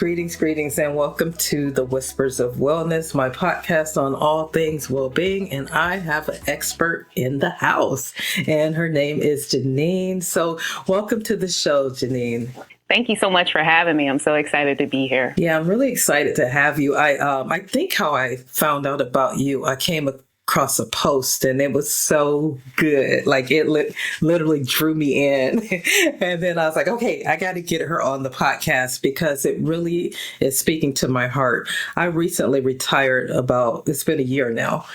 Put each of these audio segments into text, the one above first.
Greetings, and welcome to the Whispers of Wellness, my podcast on all things well-being. And I have an expert in the house, and her name is Jineen. So welcome to the show, Jineen. Thank you so much for having me. I'm so excited to be here. Yeah, I'm really excited to have you. I think how I found out about you, I came across a post and it was so good. Like it literally drew me in. And then I was like, okay, I got to get her on the podcast because it really is speaking to my heart. I recently retired it's been a year now,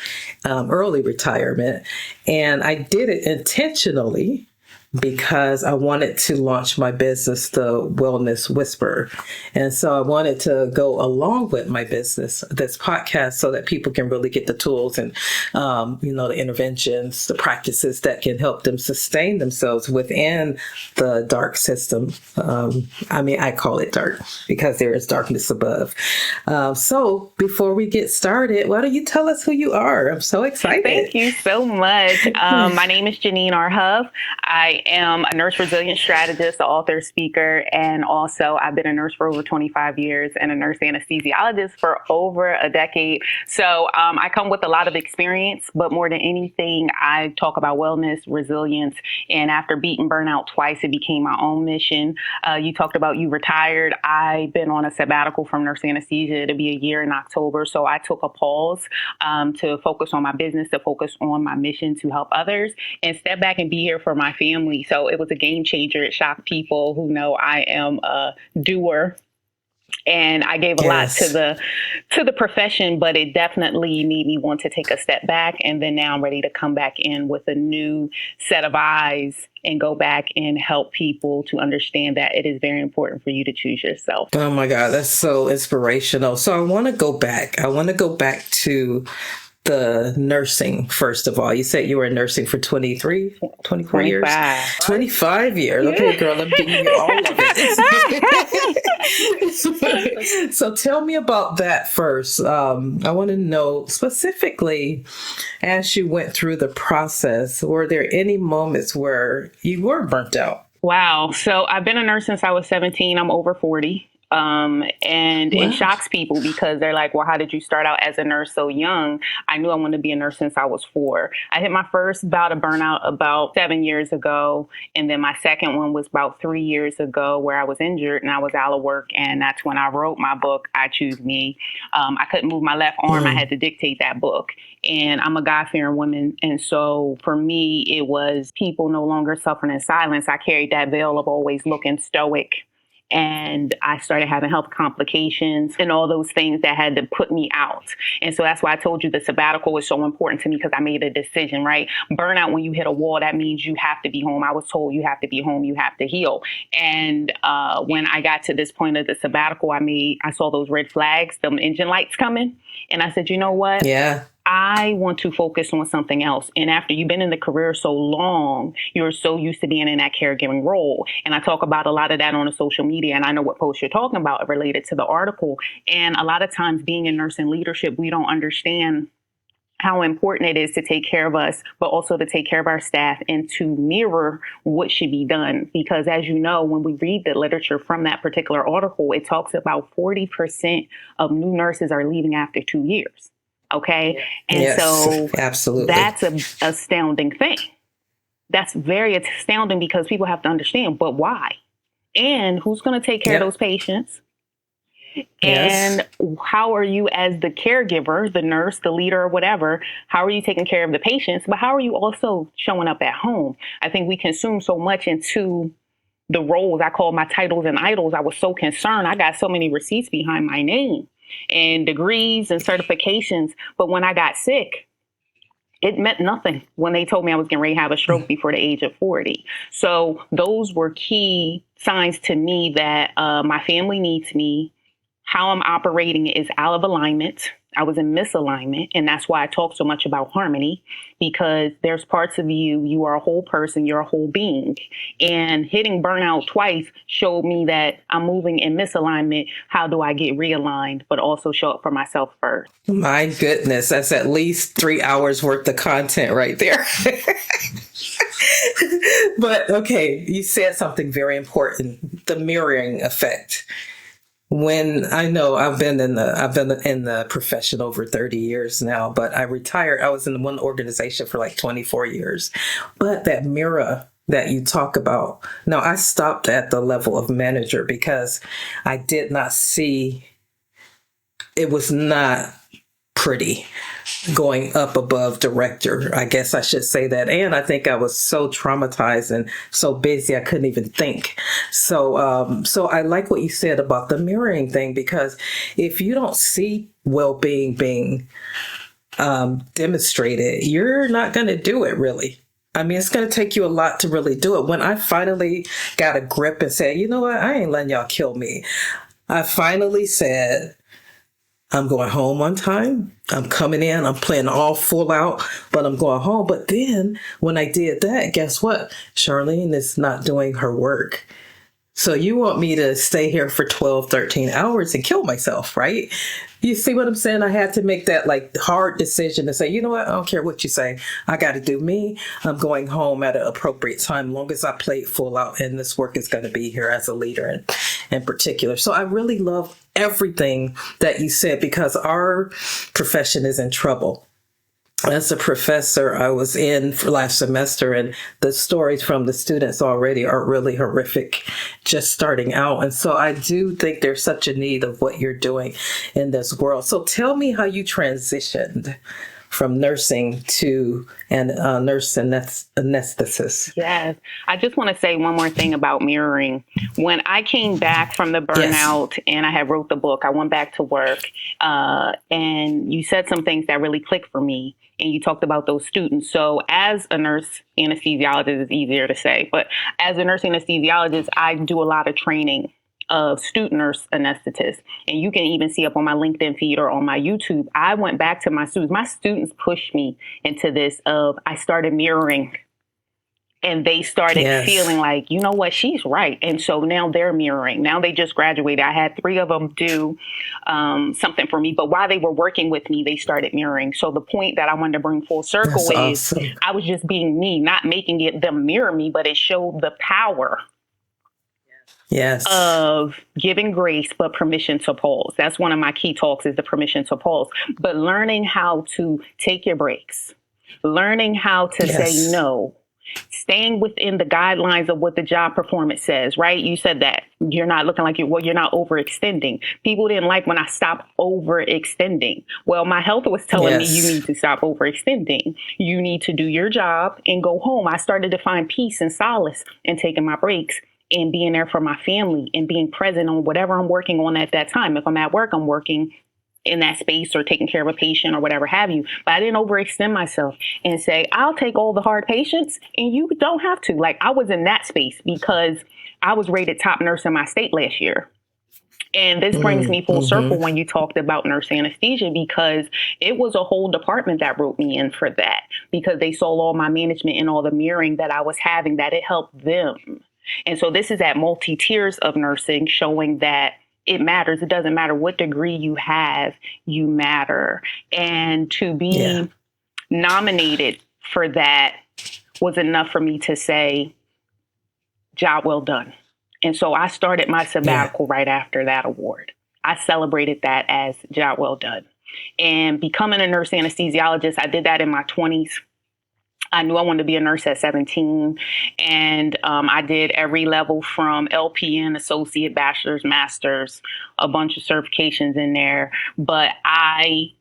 early retirement. And I did it intentionally because I wanted to launch my business, the Wellness Whisper. And so I wanted to go along with my business, this podcast, so that people can really get the tools and, the interventions, the practices that can help them sustain themselves within the dark system. I call it dark because there is darkness above. So before we get started, why don't you tell us who you are? I'm so excited. Thank you so much. My name is Jineen R. Huff. I am a nurse resilience strategist, author, speaker, and also I've been a nurse for over 25 years and a nurse anesthesiologist for over a decade. So I come with a lot of experience, but more than anything, I talk about wellness, resilience, and after beating burnout twice, it became my own mission. You talked about you retired. I've been on a sabbatical from nurse anesthesia. It'll be a year in October. So I took a pause to focus on my business, to focus on my mission to help others and step back and be here for my family. So it was a game changer. It shocked people who know I am a doer. And I gave a lot to the profession, but it definitely made me want to take a step back. And then now I'm ready to come back in with a new set of eyes and go back and help people to understand that it is very important for you to choose yourself. Oh my God, that's so inspirational. So I want to go back. to the nursing, first of all. You said you were nursing for 24 years? 25 years. Okay, girl, I'm giving you all of it. So tell me about that first. I want to know specifically, as you went through the process, were there any moments where you were burnt out? Wow. So I've been a nurse since I was 17. I'm over 40. It shocks people because they're like, well, how did you start out as a nurse so young? I knew I wanted to be a nurse since I was 4. I hit my first bout of burnout about 7 years ago. And then my second one was about 3 years ago where I was injured and I was out of work. And that's when I wrote my book, I Choose Me. I couldn't move my left arm. I had to dictate that book. And I'm a God-fearing woman. And so for me, it was people no longer suffering in silence. I carried that veil of always looking stoic. And I started having health complications and all those things that had to put me out. And so that's why I told you the sabbatical was so important to me because I made a decision, right? Burnout, when you hit a wall, that means you have to be home. I was told you have to be home, you have to heal. And when I got to this point of the sabbatical, I saw those red flags, them engine lights coming. And I said, you know what? Yeah. I want to focus on something else. And after you've been in the career so long, you're so used to being in that caregiving role. And I talk about a lot of that on the social media. And I know what post you're talking about related to the article. And a lot of times being in nursing leadership, we don't understand how important it is to take care of us, but also to take care of our staff and to mirror what should be done. Because as you know, when we read the literature from that particular article, it talks about 40% of new nurses are leaving after 2 years. Okay. And yes, so absolutely. That's an astounding thing. That's very astounding because people have to understand, but why? And who's going to take care of those patients? And how are you as the caregiver, the nurse, the leader, or whatever, how are you taking care of the patients? But how are you also showing up at home? I think we consume so much into the roles. I call my titles and idols. I was so concerned. I got so many receipts behind my name and degrees and certifications. But when I got sick, it meant nothing when they told me I was getting ready to have a stroke before the age of 40. So those were key signs to me that my family needs me. How I'm operating is out of alignment. I was in misalignment. And that's why I talk so much about harmony, because there's parts of you, you are a whole person, you're a whole being. And hitting burnout twice showed me that I'm moving in misalignment. How do I get realigned, but also show up for myself first? My goodness, that's at least 3 hours worth of content right there. But okay, you said something very important, the mirroring effect. when I know I've been in the profession over 30 years now, but I retired. I was in one organization for like 24 years. But that mirror that you talk about, now I stopped at the level of manager because I did not see, it was not pretty going up above director. I guess I should say that. And I think I was so traumatized and so busy I couldn't even think. So I like what you said about the mirroring thing, because if you don't see well-being being demonstrated, you're not going to do it really. I mean, it's going to take you a lot to really do it. When I finally got a grip and said, you know what, I ain't letting y'all kill me. I finally said, I'm going home on time. I'm coming in. I'm playing all full out, but I'm going home. But then when I did that, guess what? Charlene is not doing her work. So you want me to stay here for 12, 13 hours and kill myself, right? You see what I'm saying? I had to make that like hard decision to say, you know what? I don't care what you say. I got to do me. I'm going home at an appropriate time, long as I play it full out. And this work is going to be here as a leader in particular. So I really love everything that you said, because our profession is in trouble. As a professor, I was in for last semester, and the stories from the students already are really horrific just starting out. And so I do think there's such a need of what you're doing in this world. So tell me how you transitioned from nursing to nurse anesthetist. Yes. I just want to say one more thing about mirroring. When I came back from the burnout and I had wrote the book, I went back to work, and you said some things that really clicked for me. And you talked about those students. So as a nurse anesthesiologist, it's easier to say, but as a nurse anesthesiologist, I do a lot of training of student nurse anesthetists. And you can even see up on my LinkedIn feed or on my YouTube, I went back to my students. My students pushed me into this of, I started mirroring, and they started feeling like, you know what, she's right. And so now they're mirroring. Now they just graduated. I had 3 of them do something for me. But while they were working with me, they started mirroring. So the point that I wanted to bring full circle is I was just being me, not making it them mirror me, but it showed the power of giving grace, but permission to pause. That's one of my key talks, is the permission to pause. But learning how to take your breaks, learning how to say no, staying within the guidelines of what the job performance says, right? You said that you're not looking like you're not overextending. People didn't like when I stopped overextending. Well, my health was telling me you need to stop overextending. You need to do your job and go home. I started to find peace and solace in taking my breaks and being there for my family and being present on whatever I'm working on at that time. If I'm at work, I'm working in that space or taking care of a patient or whatever have you. But I didn't overextend myself and say, I'll take all the hard patients and you don't have to. Like, I was in that space because I was rated top nurse in my state last year. And this brings me full circle when you talked about nurse anesthesia, because it was a whole department that wrote me in for that, because they saw all my management and all the mirroring that I was having, that it helped them. And so this is at multi-tiers of nursing, showing that it matters. It doesn't matter what degree you have, you matter. And to be nominated for that was enough for me to say, job well done. And so I started my sabbatical right after that award. I celebrated that as job well done. And becoming a nurse anesthesiologist, I did that in my 20s. I knew I wanted to be a nurse at 17, and I did every level from LPN, associate, bachelor's, master's, a bunch of certifications in there. But I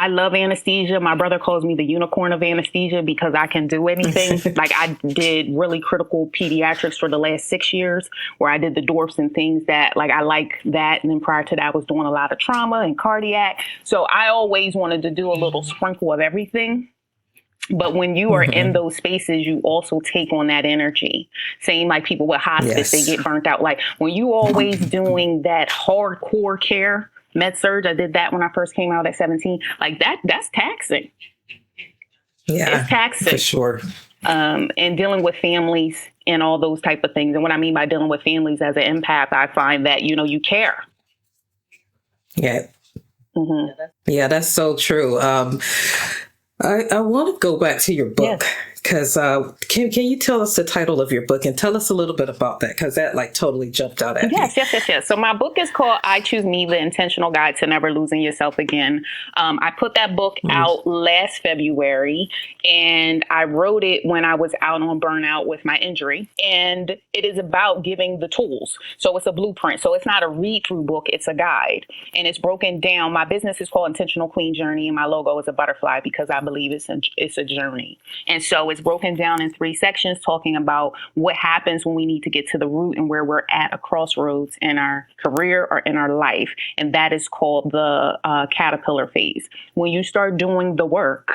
love anesthesia. My brother calls me the unicorn of anesthesia because I can do anything. Like, I did really critical pediatrics for the last 6 years, where I did the dwarfs and things that, like, I like that. And then prior to that, I was doing a lot of trauma and cardiac. So I always wanted to do a little sprinkle of everything. But when you are in those spaces, you also take on that energy. Same like people with hospice, they get burnt out. Like, when you always doing that hardcore care, med surge, I did that when I first came out at 17. Like, that's taxing. Yeah, it's taxing. For sure. And dealing with families and all those type of things. And what I mean by dealing with families as an empath, I find that, you care. Yeah. Yeah, that's so true. I want to go back to your book, Because can you tell us the title of your book and tell us a little bit about that? Because that like totally jumped out at me. Yes. So my book is called I Choose Me, The Intentional Guide to Never Losing Yourself Again. I put that book out last February, and I wrote it when I was out on burnout with my injury. And it is about giving the tools. So it's a blueprint. So it's not a read through book. It's a guide. And it's broken down. My business is called Intentional Queen Journey, and my logo is a butterfly because I believe it's a journey. And so it's broken down in 3 sections, talking about what happens when we need to get to the root and where we're at a crossroads in our career or in our life. And that is called the caterpillar phase. When you start doing the work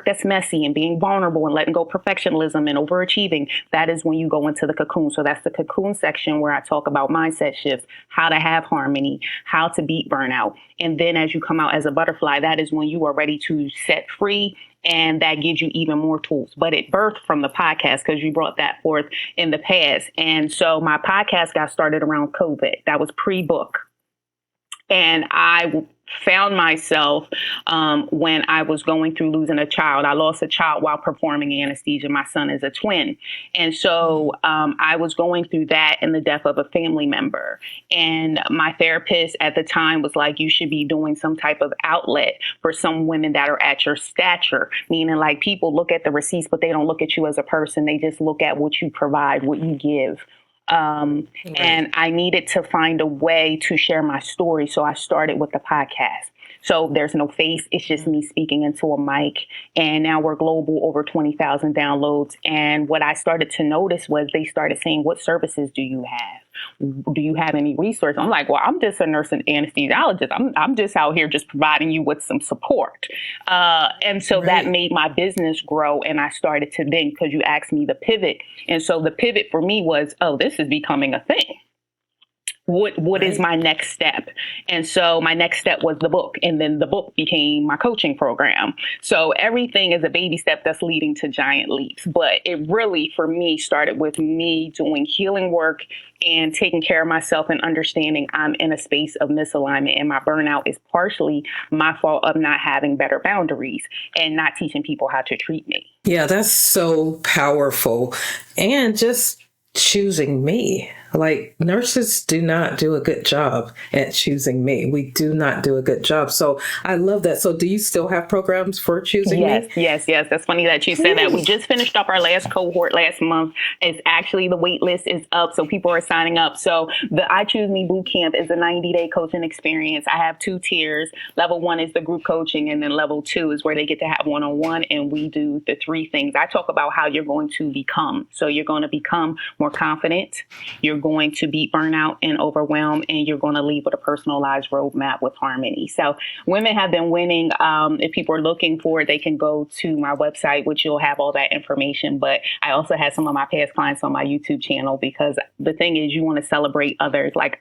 that's messy and being vulnerable and letting go of perfectionism and overachieving, that is when you go into the cocoon. So that's the cocoon section where I talk about mindset shifts, how to have harmony, how to beat burnout. And then as you come out as a butterfly, that is when you are ready to set free. And that gives you even more tools. But it birthed from the podcast because you brought that forth in the past. And so my podcast got started around COVID. That was pre-book. And I found myself when I was going through losing a child. I lost a child while performing anesthesia. My son is a twin. And so I was going through that and the death of a family member. And my therapist at the time was like, you should be doing some type of outlet for some women that are at your stature, meaning like people look at the receipts, but they don't look at you as a person. They just look at what you provide, what you give. And I needed to find a way to share my story. So I started with the podcast. So there's no face. It's just me speaking into a mic. And now we're global, over 20,000 downloads. And what I started to notice was they started saying, what services do you have? Do you have any resources? I'm like, well, I'm just a nurse and anesthesiologist. I'm just out here just providing you with some support. And so that made my business grow. And I started to then, because you asked me the pivot. And so the pivot for me was, oh, this is becoming a thing. What is my next step? And so my next step was the book. And then the book became my coaching program. So everything is a baby step that's leading to giant leaps. But it really, for me, started with me doing healing work and taking care of myself and understanding I'm in a space of misalignment. And my burnout is partially my fault of not having better boundaries and not teaching people how to treat me. Yeah, that's so powerful. And just choosing me. Like, nurses do not do a good job at choosing me. We do not do a good job. So I love that. So do you still have programs for choosing me? Yes. That's funny that you said that. We just finished up our last cohort last month. It's actually, the wait list is up. So people are signing up. So the I Choose Me Bootcamp is a 90-day coaching experience. I have 2 tiers. Level 1 is the group coaching. And then level 2 is where they get to have one-on-one. And we do the 3 things. I talk about how you're going to become. So you're going to become more confident. You're going to beat burnout and overwhelm, and you're going to leave with a personalized roadmap with harmony. So women have been winning. If people are looking for it, they can go to my website, which you'll have all that information. But I also had some of my past clients on my YouTube channel, because the thing is, you want to celebrate others. Like,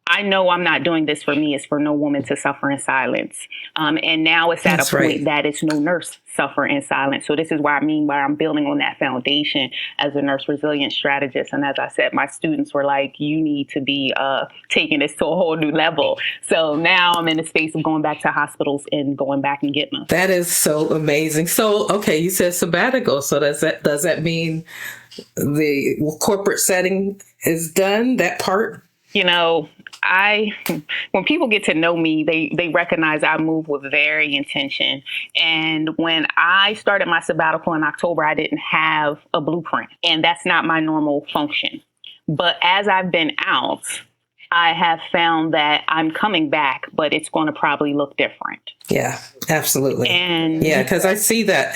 I know I'm not doing this for me. It's for no woman to suffer in silence. And now it's at a point that it's no nurse suffer in silence. So this is what I mean by I'm building on that foundation as a nurse resilience strategist. And as I said, my students were like, you need to be taking this to a whole new level. So now I'm in the space of going back to hospitals and going back and getting them. That is so amazing. So, okay, you said sabbatical. So does that mean the corporate setting is done, that part? You know, when people get to know me, they recognize I move with very intention. And when I started my sabbatical in October, I didn't have a blueprint, and that's not my normal function. But as I've been out, I have found that I'm coming back, but it's going to probably look different. Yeah, absolutely. And yeah, because I see that.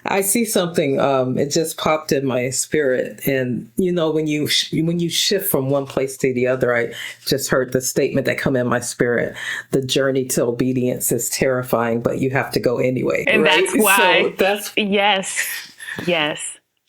I see something. It just popped in my spirit. And, you know, when you shift from one place to the other, I just heard the statement that come in my spirit. The journey to obedience is terrifying, but you have to go anyway. And right? that's why. So that's Yes.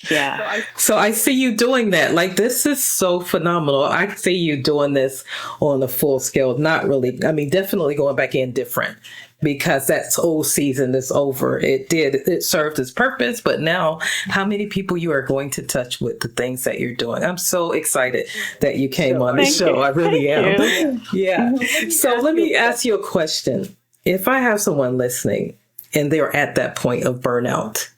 Yeah. So I see you doing that. Like, this is so phenomenal. I see you doing this on a full scale. Not really. I mean, definitely going back in different, because that old season is over. It served its purpose, but now how many people you are going to touch with the things that you're doing. I'm so excited that you came on the show. I really am. Yeah. So let me ask you a question. If I have someone listening and they're at that point of burnout,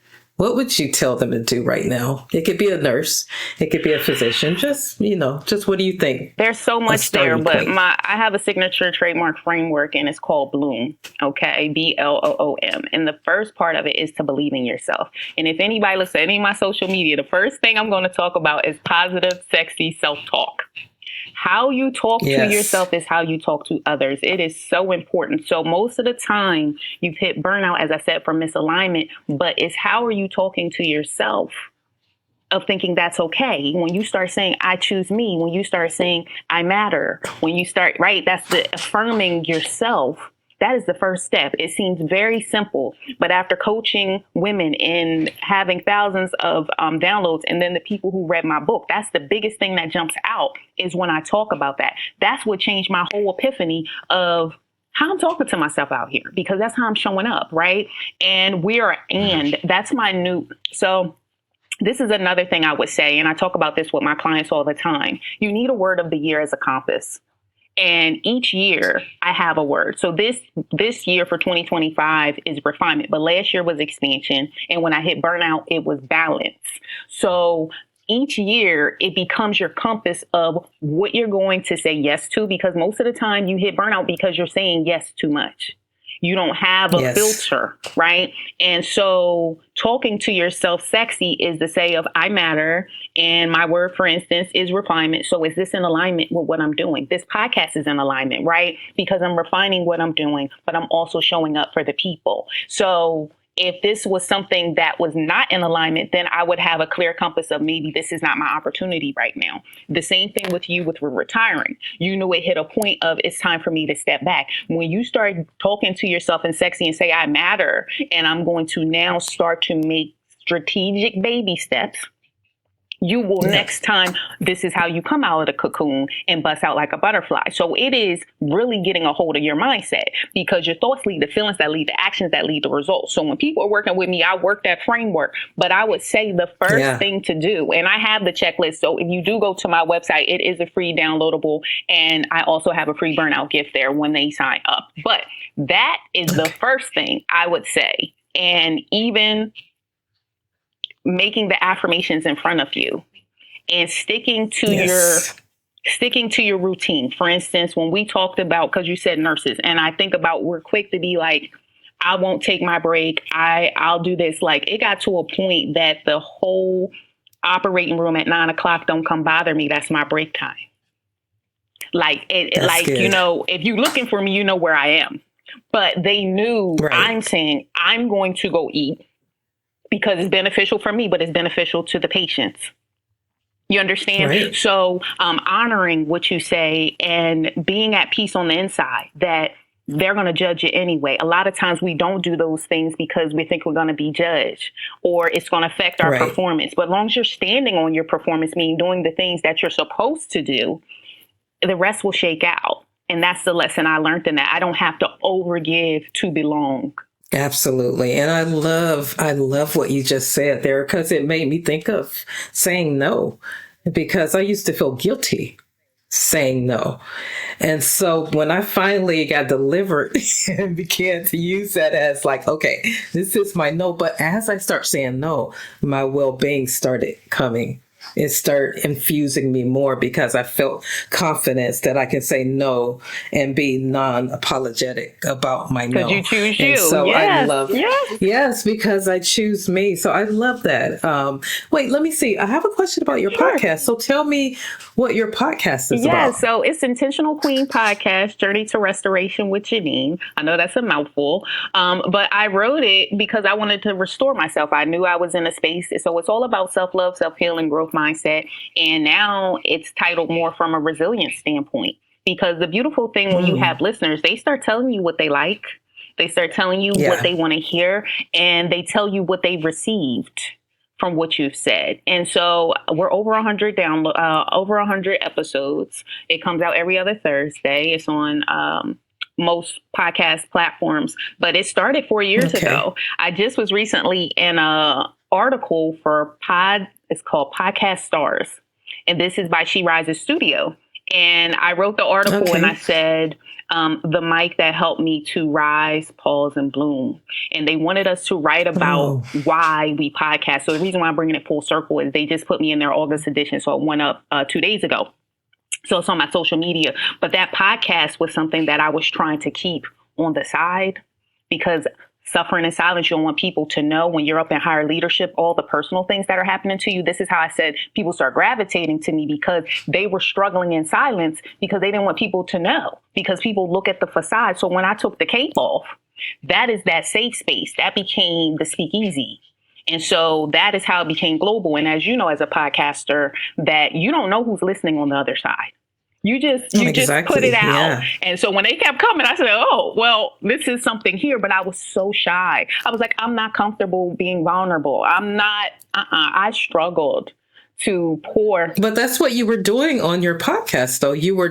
what would you tell them to do right now? It could be a nurse, it could be a physician. Just, just what do you think? There's so much there, but I have a signature trademark framework, and it's called Bloom. Okay, BLOOM. And the first part of it is to believe in yourself. And if anybody looks at any of my social media, the first thing I'm going to talk about is positive, sexy self-talk. How you talk to yourself is how you talk to others. It is so important. So most of the time you've hit burnout, as I said, for misalignment, but it's how are you talking to yourself of thinking that's okay. When you start saying, I choose me, when you start saying, I matter, when you start, right, that's the affirming yourself. That is the first step. It seems very simple, but after coaching women and having thousands of downloads, and then the people who read my book, that's the biggest thing that jumps out is when I talk about that. That's what changed my whole epiphany of how I'm talking to myself out here, because that's how I'm showing up, right? And that's my new, so this is another thing I would say, and I talk about this with my clients all the time. You need a word of the year as a compass. And each year I have a word. So this year for 2025 is refinement, but last year was expansion. And when I hit burnout, it was balance. So each year it becomes your compass of what you're going to say yes to, because most of the time you hit burnout because you're saying yes too much. You don't have a filter, right? And so talking to yourself sexy is to say of I matter. And my word, for instance, is refinement. So is this in alignment with what I'm doing? This podcast is in alignment, right? Because I'm refining what I'm doing, but I'm also showing up for the people. So if this was something that was not in alignment, then I would have a clear compass of maybe this is not my opportunity right now. The same thing with you with retiring. It hit a point of it's time for me to step back. When you start talking to yourself in sexy and say, I matter, and I'm going to now start to make strategic baby steps, you will next time, this is how you come out of the cocoon and bust out like a butterfly. So it is really getting a hold of your mindset, because your thoughts lead to feelings that lead to actions that lead to results. So when people are working with me, I work that framework, but I would say the first thing to do, and I have the checklist. So if you do go to my website, it is a free downloadable. And I also have a free burnout gift there when they sign up. But that is the first thing I would say. And even making the affirmations in front of you and sticking to your routine. For instance, when we talked about, because you said nurses, and I think about we're quick to be like, I won't take my break. I'll do this. Like it got to a point that the whole operating room at 9:00 don't come bother me. That's my break time. Like if you're looking for me, you know where I am. But they knew I'm saying I'm going to go eat, because it's beneficial for me, but it's beneficial to the patients. You understand? Right. So honoring what you say and being at peace on the inside that they're going to judge you anyway. A lot of times we don't do those things because we think we're going to be judged or it's going to affect our performance. But as long as you're standing on your performance, meaning doing the things that you're supposed to do, the rest will shake out. And that's the lesson I learned in that. I don't have to overgive to belong. Absolutely. And I love what you just said there, because it made me think of saying no, because I used to feel guilty saying no. And so when I finally got delivered and began to use that as like, okay, this is my no. But as I start saying no, my well-being started coming. It started infusing me more, because I felt confidence that I can say no and be non-apologetic about my no. Because you choose you. And so I love, because I choose me. So I love that. Wait, let me see. I have a question about your podcast. So tell me what your podcast is about. Yeah, so it's Intentional Queen Podcast, Journey to Restoration with Jineen. I know that's a mouthful, but I wrote it because I wanted to restore myself. I knew I was in a space. So it's all about self-love, self-healing, growth mindset. And now it's titled more from a resilience standpoint, because the beautiful thing when you have listeners, they start telling you what they like. They start telling you what they want to hear, and they tell you what they've received from what you've said. And so we're over 100 over 100 episodes. It comes out every other Thursday. It's on most podcast platforms, but it started 4 years ago. I just was recently in a article for it's called Podcast Stars. And this is by She Rises Studio. And I wrote the article and I said, the mic that helped me to rise, pause, and bloom. And they wanted us to write about why we podcast. So the reason why I'm bringing it full circle is they just put me in their August edition. So it went up 2 days ago. So it's on my social media. But that podcast was something that I was trying to keep on the side, because suffering in silence, you don't want people to know when you're up in higher leadership, all the personal things that are happening to you. This is how I said people start gravitating to me, because they were struggling in silence because they didn't want people to know, because people look at the facade. So when I took the cape off, that is that safe space that became the speakeasy. And so that is how it became global. And as you know, as a podcaster, that you don't know who's listening on the other side. You just put it out. Yeah. And so when they kept coming, I said, oh, well, this is something here. But I was so shy. I was like, I'm not comfortable being vulnerable. I'm not. I struggled to pour. But that's what you were doing on your podcast, though. You were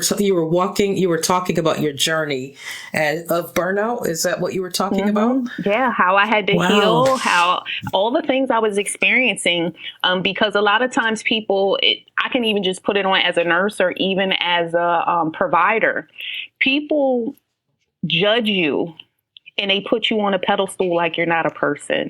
talking about your journey of burnout. Is that what you were talking about? Yeah, how I had to heal, how all the things I was experiencing, because a lot of times people, I can even just put it on as a nurse or even as a provider. People judge you and they put you on a pedestal like you're not a person.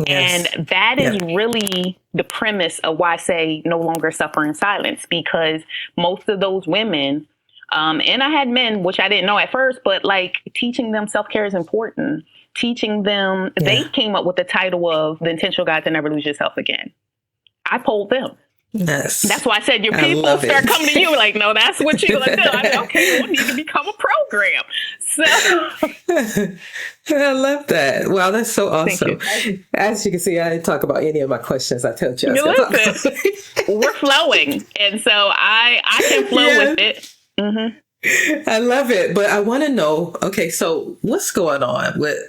Yes. And that is really the premise of why I say no longer suffer in silence, because most of those women, and I had men, which I didn't know at first, but like teaching them self-care is important. Teaching them, they came up with the title of The Intentional Guide to Never Lose Yourself Again. I polled them. Yes. That's why I said your people start coming to you like, no, that's what you're going to do. I said, okay, we'll need to become a program. So I love that. Wow, that's so awesome. As you can see, I didn't talk about any of my questions. I told you. Listen, we're flowing. And so I can flow with it. Mm-hmm. I love it. But I want to know, okay, so what's going on with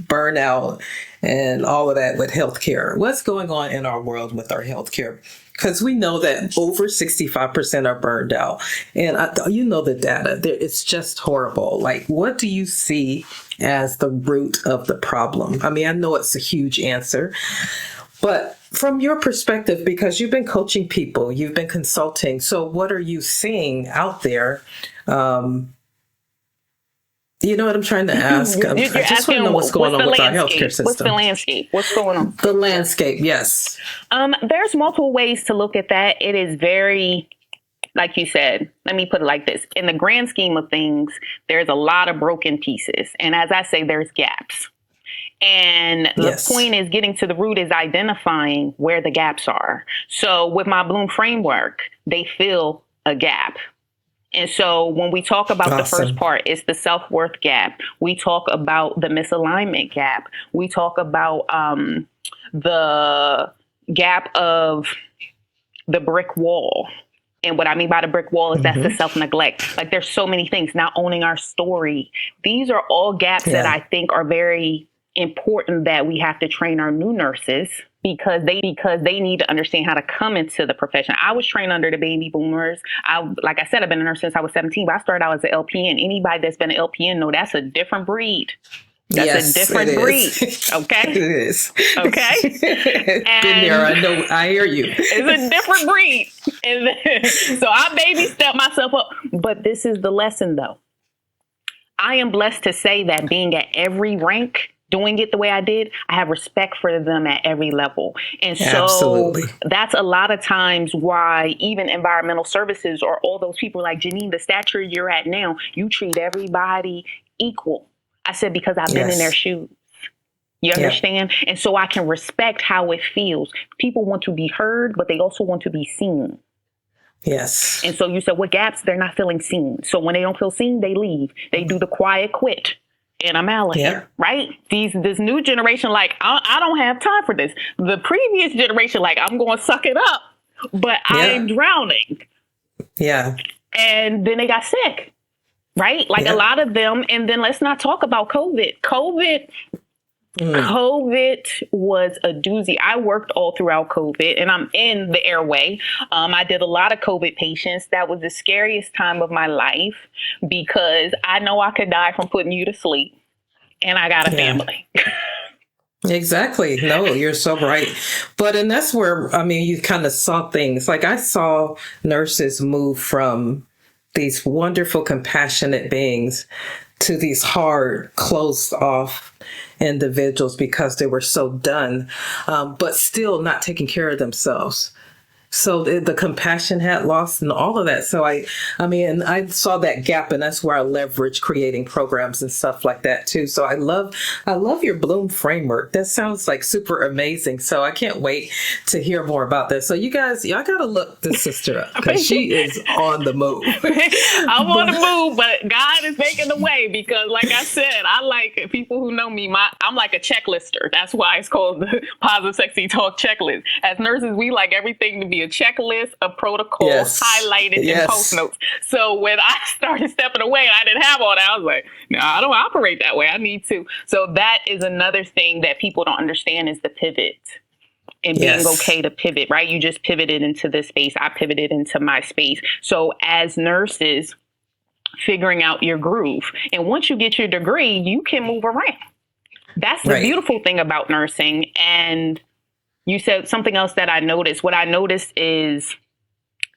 burnout and all of that with healthcare? What's going on in our world with our healthcare? Because we know that over 65% are burned out. And you know the data. It's just horrible. Like, what do you see as the root of the problem? I mean, I know it's a huge answer. But from your perspective, because you've been coaching people, you've been consulting. So what are you seeing out there? You know what I'm trying to ask? I just want to know what's going on with our healthcare system. What's the landscape? What's going on? The landscape, yes. There's multiple ways to look at that. It is very, like you said, let me put it like this. In the grand scheme of things, there's a lot of broken pieces. And as I say, there's gaps. And the point is getting to the root is identifying where the gaps are. So with my Bloom framework, they fill a gap. And so when we talk about the first part, it's the self-worth gap. We talk about the misalignment gap. We talk about the gap of the brick wall. And what I mean by the brick wall is that's the self-neglect. Like there's so many things, not owning our story. These are all gaps that I think are very important that we have to train our new nurses because they need to understand how to come into the profession. I was trained under the baby boomers. Like I said, I've been a nurse since I was 17, but I started out as an LPN. Anybody that's been an LPN know that's a different breed. That's a different breed. Okay. It is. Okay. Been there. I know. I hear you. It's a different breed. And so I baby step myself up. But this is the lesson though. I am blessed to say that being at every rank, doing it the way I did, I have respect for them at every level. And so that's a lot of times why even environmental services or all those people like Jineen, the stature you're at now, you treat everybody equal. I said, because I've been in their shoes. You understand? And so I can respect how it feels. People want to be heard, but they also want to be seen. Yes. And so you said, what gaps? They're not feeling seen. So when they don't feel seen, they leave. They do the quiet quit. And I'm out of here, right? This new generation, like, I don't have time for this. The previous generation, like, I'm going to suck it up, but I'm drowning. Yeah. And then they got sick, right? Like a lot of them. And then let's not talk about COVID. COVID was a doozy. I worked all throughout COVID and I'm in the airway. I did a lot of COVID patients. That was the scariest time of my life because I know I could die from putting you to sleep and I got a family. Exactly. No, you're so right. And that's where, I mean, you kind of saw things like I saw nurses move from these wonderful, compassionate beings to these hard, closed off individuals because they were so done, but still not taking care of themselves. So the compassion had lost and all of that. So I mean, I saw that gap, and that's where I leverage creating programs and stuff like that too. So I love your Bloom framework. That sounds like super amazing. So I can't wait to hear more about this. So you guys, y'all got to look this sister up because she is on the move. I'm on the move, but God is making the way because, like I said, I like people who know me. I'm like a checklister. That's why it's called the Positive Sexy Talk Checklist. As nurses, we like everything to be a checklist, a protocol, highlighted, and post notes. So when I started stepping away and I didn't have all that, I was like, no, I don't operate that way. I need to. So that is another thing that people don't understand is the pivot and being okay to pivot, right? You just pivoted into this space. I pivoted into my space. So as nurses, figuring out your groove. And once you get your degree, you can move around. That's the beautiful thing about nursing. And you said something else that I noticed. What I noticed is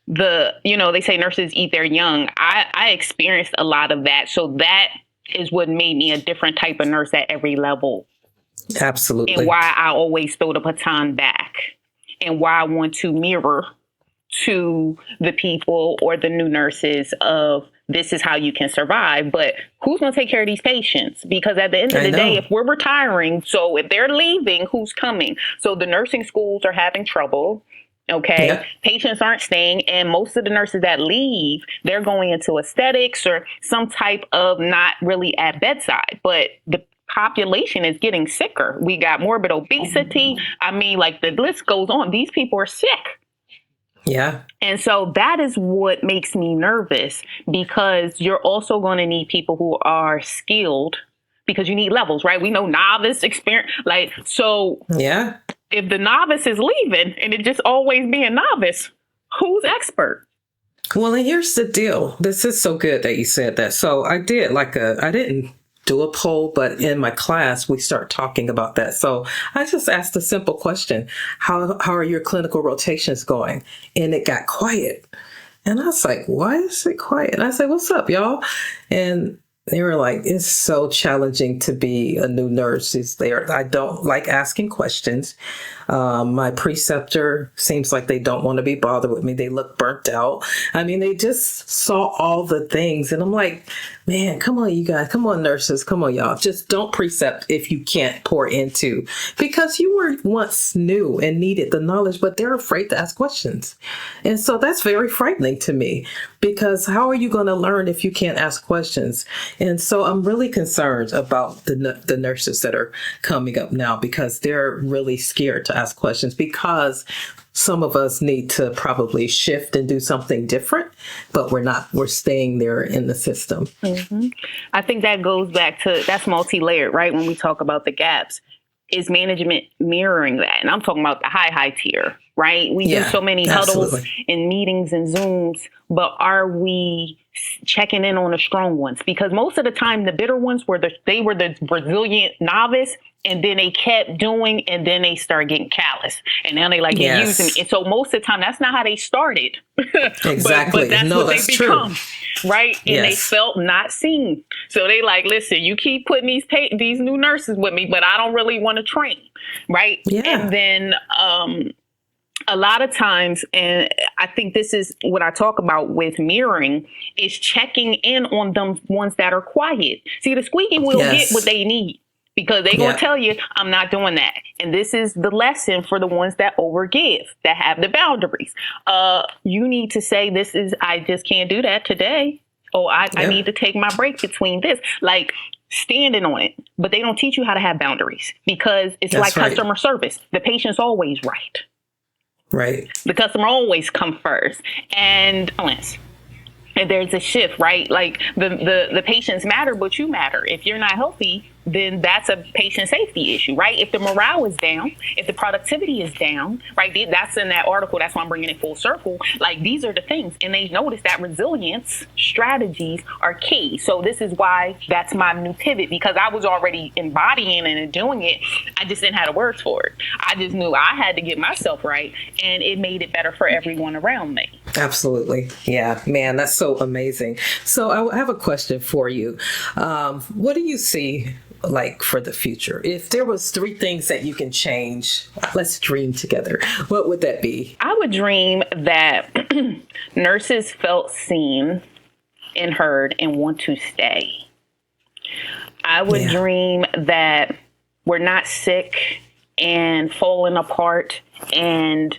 they say nurses eat their young. I experienced a lot of that. So that is what made me a different type of nurse at every level. Absolutely. And why I always throw the baton back and why I want to mirror to the people or the new nurses of this is how you can survive. But who's going to take care of these patients? Because at the end of the day, if we're retiring, so if they're leaving, who's coming? So the nursing schools are having trouble. Okay. Yeah. Patients aren't staying. And most of the nurses that leave, they're going into aesthetics or some type of not really at bedside. But the population is getting sicker. We got morbid obesity. I mean, like the list goes on. These people are sick. Yeah. And so that is what makes me nervous because you're also going to need people who are skilled because you need levels, right? We know novice, experience, like, so yeah. If the novice is leaving and it just always being novice, who's expert? Well, and here's the deal. This is so good that you said that. So I didn't do a poll, but in my class, we start talking about that. So I just asked a simple question. How are your clinical rotations going? And it got quiet. And I was like, why is it quiet? And I said, what's up, y'all? And they were like, it's so challenging to be a new nurse. I don't like asking questions. My preceptor seems like they don't want to be bothered with me. They look burnt out. I mean, they just saw all the things. And I'm like, man, come on, you guys. Come on, nurses. Come on, y'all. Just don't precept if you can't pour into. Because you were once new and needed the knowledge, but they're afraid to ask questions. And so that's very frightening to me. Because how are you going to learn if you can't ask questions? And so I'm really concerned about the nurses that are coming up now because they're really scared to ask questions because some of us need to probably shift and do something different, but we're not. We're staying there in the system. Mm-hmm. I think that goes back to, that's multi-layered, right? When we talk about the gaps, is management mirroring that? And I'm talking about the high tier, right? We do so many huddles and meetings and Zooms, but are we checking in on the strong ones? Because most of the time, the bitter ones were the resilient novice, and then they kept doing, and then they start getting callous, and now they like using me. And so most of the time, that's not how they started. Exactly. but that's no, what that's they become, true. right? And they felt not seen. So they like, listen, you keep putting these new nurses with me, but I don't really want to train, right? Yeah. And then a lot of times, and I think this is what I talk about with mirroring, is checking in on them ones that are quiet. See, the squeaky will get what they need. Because they're going to tell you, I'm not doing that. And this is the lesson for the ones that overgive, that have the boundaries. You need to say, I just can't do that today. Oh, I need to take my break between this. Like standing on it. But they don't teach you how to have boundaries because it's like customer service. The patient's always right. Right. The customer always come first. And there's a shift, right? Like the patients matter, but you matter. If you're not healthy, then that's a patient safety issue, right? If the morale is down, if the productivity is down, right? That's in that article. That's why I'm bringing it full circle. Like these are the things. And they notice that resilience strategies are key. So this is why that's my new pivot, because I was already embodying and doing it. I just didn't have the words for it. I just knew I had to get myself right, and it made it better for everyone around me. Absolutely. Yeah, man, that's so amazing. So I have a question for you. What do you see like for the future? If there was three things that you can change, let's dream together. What would that be? I would dream that nurses felt seen and heard and want to stay. I would dream that we're not sick and falling apart and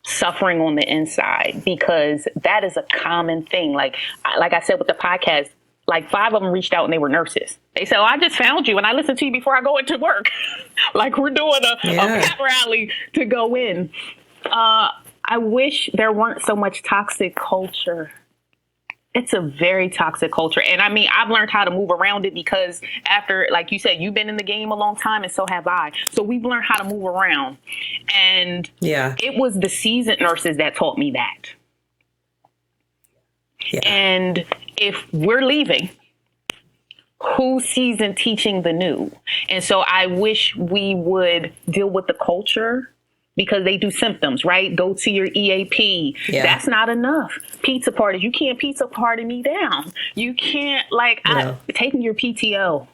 suffering on the inside, because that is a common thing. Like I said with the podcast, like 5 of them reached out and they were nurses. They said, "Oh, I just found you and I listened to you before I go into work." Like we're doing a pep rally to go in. I wish there weren't so much toxic culture. It's a very toxic culture. And I mean, I've learned how to move around it because after, like you said, you've been in the game a long time and so have I. So we've learned how to move around. And it was the seasoned nurses that taught me that. Yeah. And if we're leaving, who's seasoned teaching the new? And so I wish we would deal with the culture, because they do symptoms, right? Go to your EAP. Yeah. That's not enough. Pizza parties. You can't pizza party me down. You can't, taking your PTO,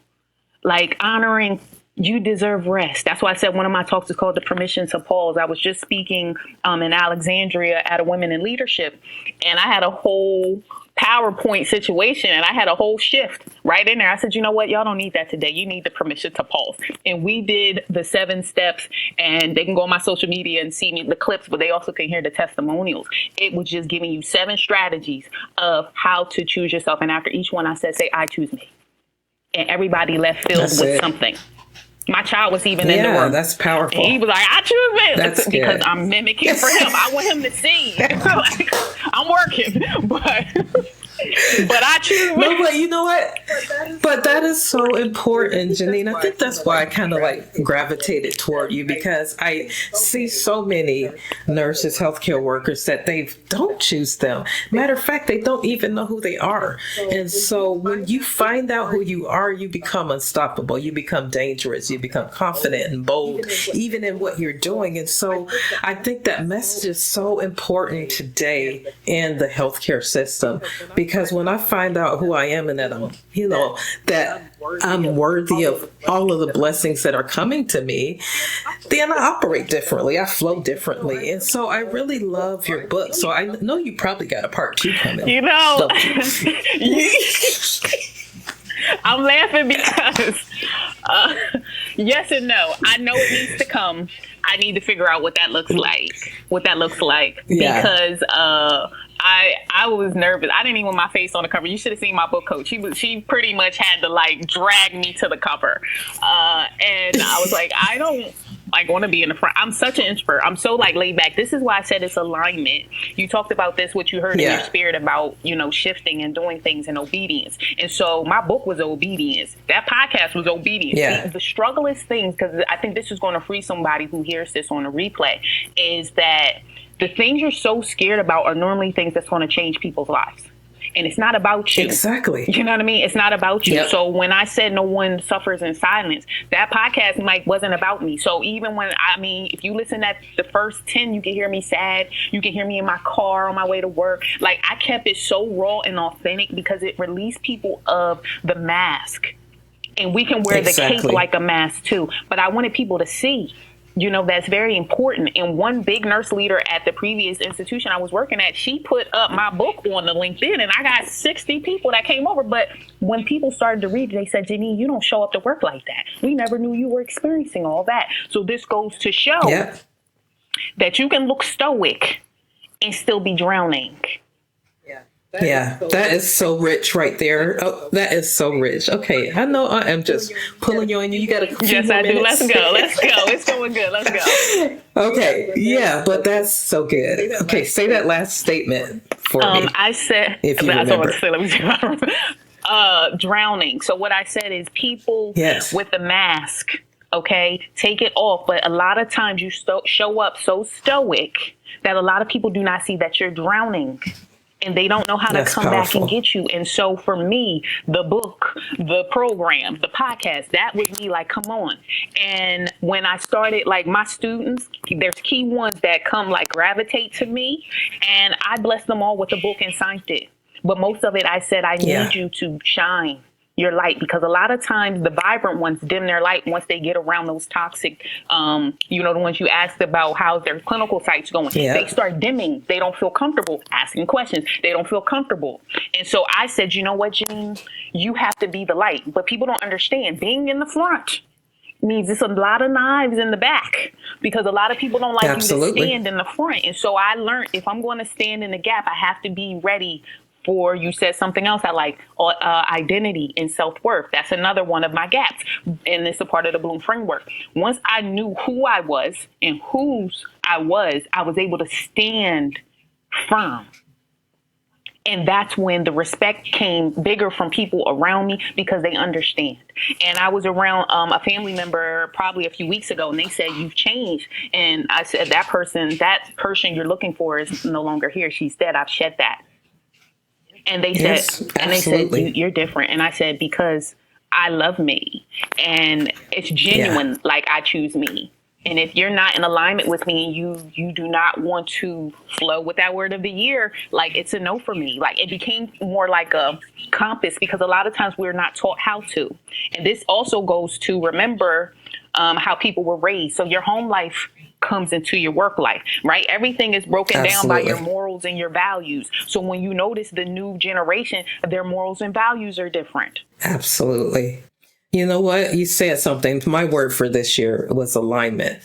like honoring you deserve rest. That's why I said one of my talks is called The Permission to Pause. I was just speaking in Alexandria at a Women in Leadership, and I had a whole PowerPoint situation and I had a whole shift right in there. I said, you know what? Y'all don't need that today. You need the permission to pause. And we did the 7 steps, and they can go on my social media and see me, the clips, but they also can hear the testimonials. It was just giving you 7 strategies of how to choose yourself. And after each one, I said, say, I choose me. And everybody left filled with something. My child was even in the room. Yeah, that's powerful. And he was like, I choose me. That's because good. I'm mimicking for him. I want him to see. Like, I'm working, but I choose me. No, but you know what? But that is so important, Jineen. I think that's why I kind of like gravitated toward you, because I see so many nurses, healthcare workers that they don't choose them. Matter of fact, they don't even know who they are. And so when you find out who you are, you become unstoppable. You become dangerous. You become confident and bold, even in what you're doing. And so I think that message is so important today in the healthcare system, because when I find out who I am and that I'm, that I'm worthy of all of the blessings that are coming to me, then I operate differently. I flow differently. And so I really love your book. So I know you probably got a part 2 coming. I'm laughing because yes and no. I know it needs to come. I need to figure out what that looks like. Because I was nervous. I didn't even want my face on the cover. You should have seen my book coach. She pretty much had to like drag me to the cover. And I was like, I don't want to be in the front. I'm such an introvert. I'm so laid back. This is why I said it's alignment. You talked about this, what you heard in your spirit about, shifting and doing things in obedience. And so my book was obedience. That podcast was obedience. Yeah. The strugglest things, because I think this is going to free somebody who hears this on a replay, is that the things you're so scared about are normally things that's going to change people's lives. And it's not about you. Exactly. You know what I mean? It's not about you. Yep. So when I said no one suffers in silence, that podcast, Mike, wasn't about me. So even when, if you listen at the first 10, you can hear me sad. You can hear me in my car on my way to work. Like, I kept it so raw and authentic because it released people of the mask. And we can wear the cape like a mask too. But I wanted people to see. That's very important. And one big nurse leader at the previous institution I was working at, she put up my book on the LinkedIn, and I got 60 people that came over. But when people started to read, they said, Jineen, you don't show up to work like that. We never knew you were experiencing all that. So this goes to show that you can look stoic and still be drowning. That is so rich right there. Oh, that is so rich. Okay, I know I am just pulling you on you. You got a few Yes, I do. minutes. Let's go. It's going good. Let's go. Okay, yeah, but that's so good. Okay, say that last statement for me. I said, if you remember. Let me see. Drowning. So what I said is people with the mask, okay, take it off. But a lot of times you show up so stoic that a lot of people do not see that you're drowning. and they don't know how to That's come back and powerful. get you. And so for me, the book, the program, the podcast, that was me like, come on. And when I started, like my students, there's key ones that come like gravitate to me, and I blessed them all with a book and signed it. But most of it, I said, I Yeah. need you to shine your light, because a lot of times the vibrant ones dim their light once they get around those toxic, the ones you asked about, how's their clinical sites going. Yeah. They start dimming. They don't feel comfortable asking questions. They don't feel comfortable. And so I said, you know what, Janine, you have to be the light. But people don't understand being in the front means it's a lot of knives in the back, because a lot of people don't like you to Absolutely. stand in the front. And so I learned, if I'm going to stand in the gap, I have to be ready for, you said something else I like, identity and self-worth. That's another one of my gaps. And it's a part of the Bloom framework. Once I knew who I was and whose I was able to stand firm. And that's when the respect came bigger from people around me, because they understand. And I was around a family member probably a few weeks ago, and they said, you've changed. And I said, that person you're looking for is no longer here. She's dead. I've shed that. And they said, Yes, absolutely. you're different. And I said, because I love me, and it's genuine. Like, I choose me. And if you're not in alignment with me, and you do not want to flow with that word of the year, like, it's a no for me. Like, it became more like a compass, because a lot of times we're not taught how to. And this also goes to remember how people were raised. So your home life comes into your work life, right? Everything is broken down by your morals and your values. So when you notice the new generation, their morals and values are different. Absolutely. You know what? You said something. My word for this year was alignment.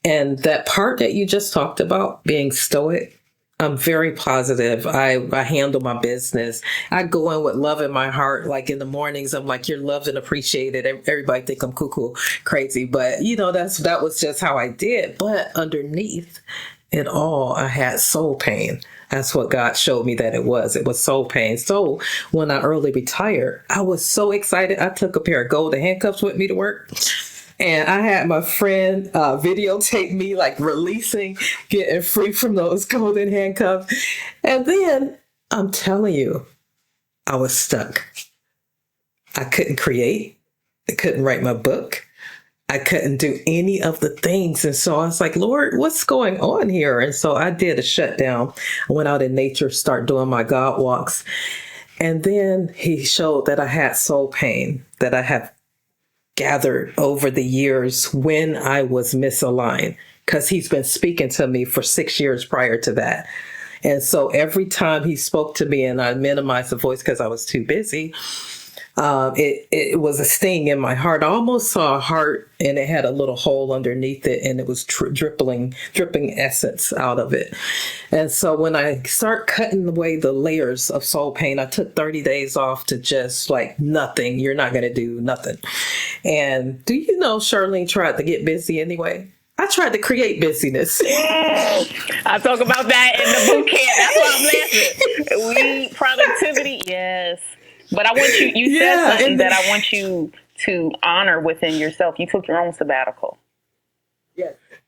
And that part that you just talked about, being stoic, I'm very positive. I handle my business. I go in with love in my heart. Like in the mornings, I'm like, you're loved and appreciated. Everybody think I'm cuckoo crazy, but that was just how I did. But underneath it all, I had soul pain. That's what God showed me that it was. It was soul pain. So when I early retired, I was so excited. I took a pair of golden handcuffs with me to work. And I had my friend videotape me like releasing, getting free from those golden handcuffs. And then I'm telling you, I was stuck. I couldn't create. I couldn't write my book. I couldn't do any of the things. And so I was like, Lord, what's going on here? And so I did a shutdown. I went out in nature, start doing my God walks. And then he showed that I had soul pain, that I have gathered over the years when I was misaligned, because he's been speaking to me for 6 years prior to that. And so every time he spoke to me, and I minimized the voice because I was too busy, it was a sting in my heart. I almost saw a heart, and it had a little hole underneath it, and it was dripping essence out of it. And so when I start cutting away the layers of soul pain, I took 30 days off to just like nothing. You're not going to do nothing. And do you know Charlene tried to get busy anyway? I tried to create busyness. I talk about that in the boot camp. That's why I'm laughing. Productivity, yes. But I want you said something that I want you to honor within yourself. You took your own sabbatical.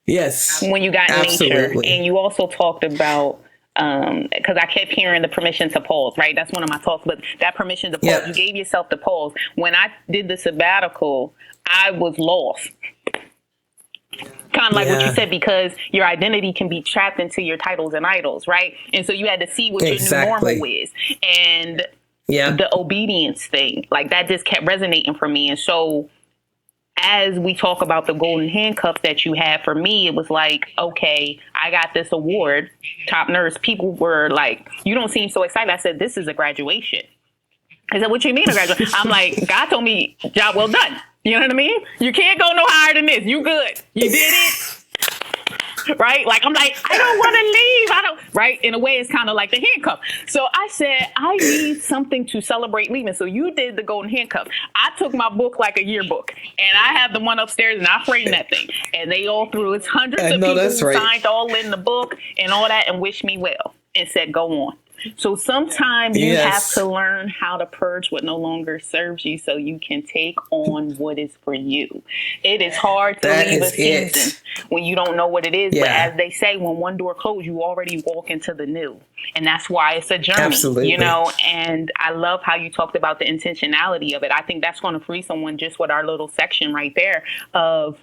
Yes. When you got in nature. Absolutely. And you also talked about, because I kept hearing the permission to pause, right? That's one of my talks, but that permission to pause, Yep. You gave yourself the pause. When I did the sabbatical, I was lost. Kind of like what you said, because your identity can be trapped into your titles and idols, right? And so you had to see what your new normal is. And the obedience thing, like that just kept resonating for me. And so as we talk about the golden handcuffs that you had, for me, it was like, okay, I got this award, top nurse. People were like, you don't seem so excited. I said, this is a graduation. I said, what you mean a graduation? I'm like, God told me, job well done. You know what I mean? You can't go no higher than this. You good. You did it. Right? Like, I'm like, I don't want to leave. Right? In a way, it's kind of like the handcuff. So I said, I need something to celebrate leaving. So you did the golden handcuff. I took my book like a yearbook, and I have the one upstairs, and I framed that thing. And they all threw, it's hundreds of people who signed all in the book and all that and wished me well and said, go on. So sometimes you have Yes. to learn how to purge what no longer serves you so you can take on what is for you. It is hard to That leave a is it. season when you don't know what it is. But Yeah. as they say, when one door closed, you already walk into the new. And that's why it's a journey, Absolutely. you know, and I love how you talked about the intentionality of it. I think that's going to free someone just with our little section right there of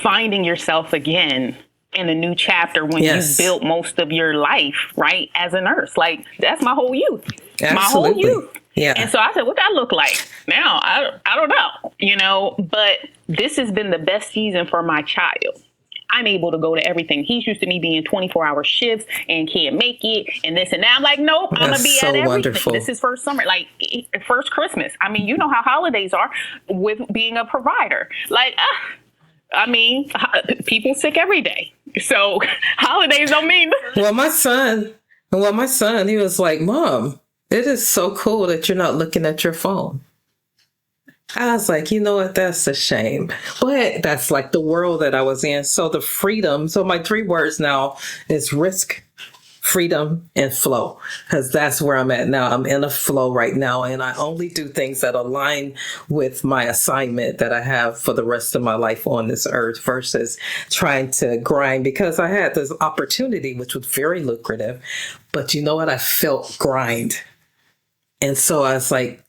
finding yourself again in a new chapter when Yes. you built most of your life, right, as a nurse. Like, that's my whole youth. Absolutely. My whole youth. Yeah. And so I said, what that look like? Now, I don't know, you know, but this has been the best season for my child. I'm able to go to everything. He's used to me being 24-hour shifts and can't make it and this and that. I'm like, nope, I'm going to be so at everything. wonderful. This is first summer, like first Christmas. I mean, you know how holidays are with being a provider. Like, I mean, people sick every day. So holidays don't mean. Well, my son, he was like, Mom, it is so cool that you're not looking at your phone. I was like, you know what? That's a shame. But that's like the world that I was in. So the freedom. So my 3 words now is risk, freedom, and flow, because that's where I'm at now. I'm in a flow right now, and I only do things that align with my assignment that I have for the rest of my life on this earth versus trying to grind, because I had this opportunity, which was very lucrative, but you know what? I felt grind. And so I was like,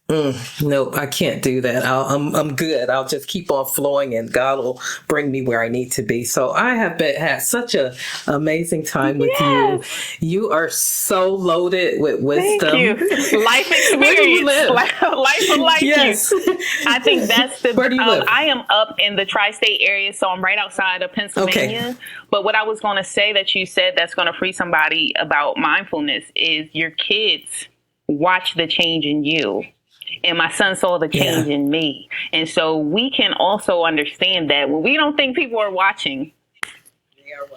nope, I can't do that. I'm good. I'll just keep on flowing, and God will bring me where I need to be. So I have had such an amazing time with you. You are so loaded with wisdom. Thank you. Life experience. Where do you live? Life will like Yes. you. I think that's the. Where do you live? I am up in the tri-state area, so I'm right outside of Pennsylvania. Okay. But what I was going to say that you said that's going to free somebody about mindfulness is your kids watch the change in you. And my son saw the change in me. And so we can also understand that when we don't think people are watching,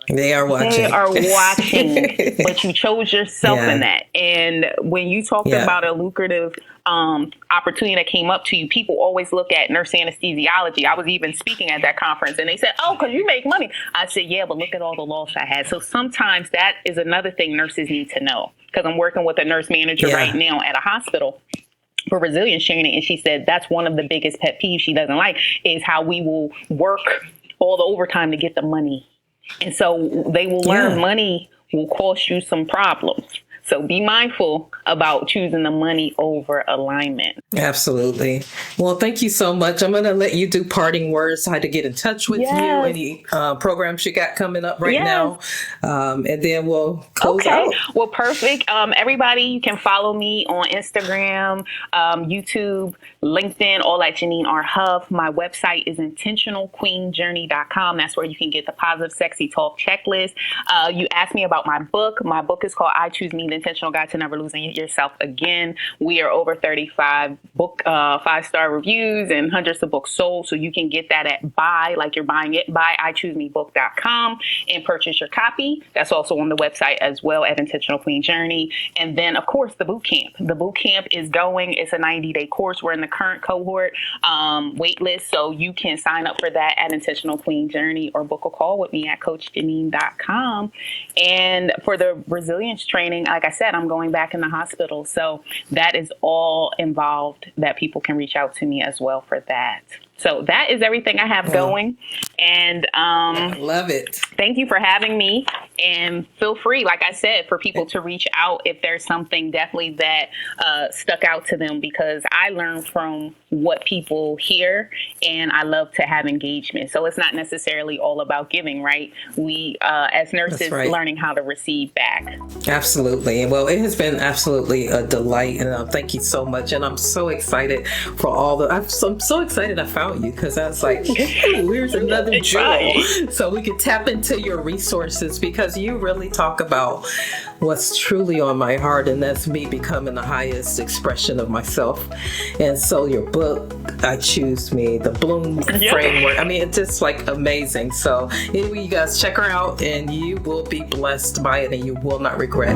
they are watching. They are watching, but you chose yourself in that. And when you talked about a lucrative opportunity that came up to you, people always look at nurse anesthesiology. I was even speaking at that conference, and they said, oh, because you make money. I said, yeah, but look at all the loss I had. So sometimes that is another thing nurses need to know, because I'm working with a nurse manager right now at a hospital for resilience training, and she said that's one of the biggest pet peeves she doesn't like is how we will work all the overtime to get the money. And so they will learn money will cost you some problems. So be mindful about choosing the money over alignment. Absolutely. Well, thank you so much. I'm going to let you do parting words, how to get in touch with you, any programs you got coming up right now. And then we'll close out. Well, perfect. Everybody, you can follow me on Instagram, YouTube, LinkedIn, all at Jineen R Huff. My website is intentionalqueenjourney.com. That's where you can get the Positive Sexy Talk checklist. You asked me about my book. My book is called I Choose Me, The Intentional Guide to Never Losing Yourself Again. We are over 35 book 5-star reviews and hundreds of books sold. So you can get that at buy, like you're buying it, buy ichoosemebook.com and purchase your copy. That's also on the website as well at Intentional Queen Journey. And then, of course, the boot camp. The boot camp is going. It's a 90-day course. We're in the current cohort wait list. So you can sign up for that at Intentional Queen Journey or book a call with me at CoachJineen.com. And for the resilience training, like I said, I'm going back in the hospital. So that is all involved that people can reach out to me as well for that. So that is everything I have going. And I love it. Thank you for having me. And feel free, like I said, for people to reach out if there's something definitely that stuck out to them, because I learn from what people hear and I love to have engagement. So it's not necessarily all about giving, right? We, as nurses, learning how to receive back. Absolutely. Well, it has been absolutely a delight, and thank you so much. And I'm so excited for all the, I'm so excited I found you, because I was like, ooh, here's another jewel. So we could tap into your resources, because you really talk about what's truly on my heart, and that's me becoming the highest expression of myself. And so your book, I Choose Me, the Bloom framework, I mean, it's just like amazing. So anyway, you guys check her out and you will be blessed by it and you will not regret.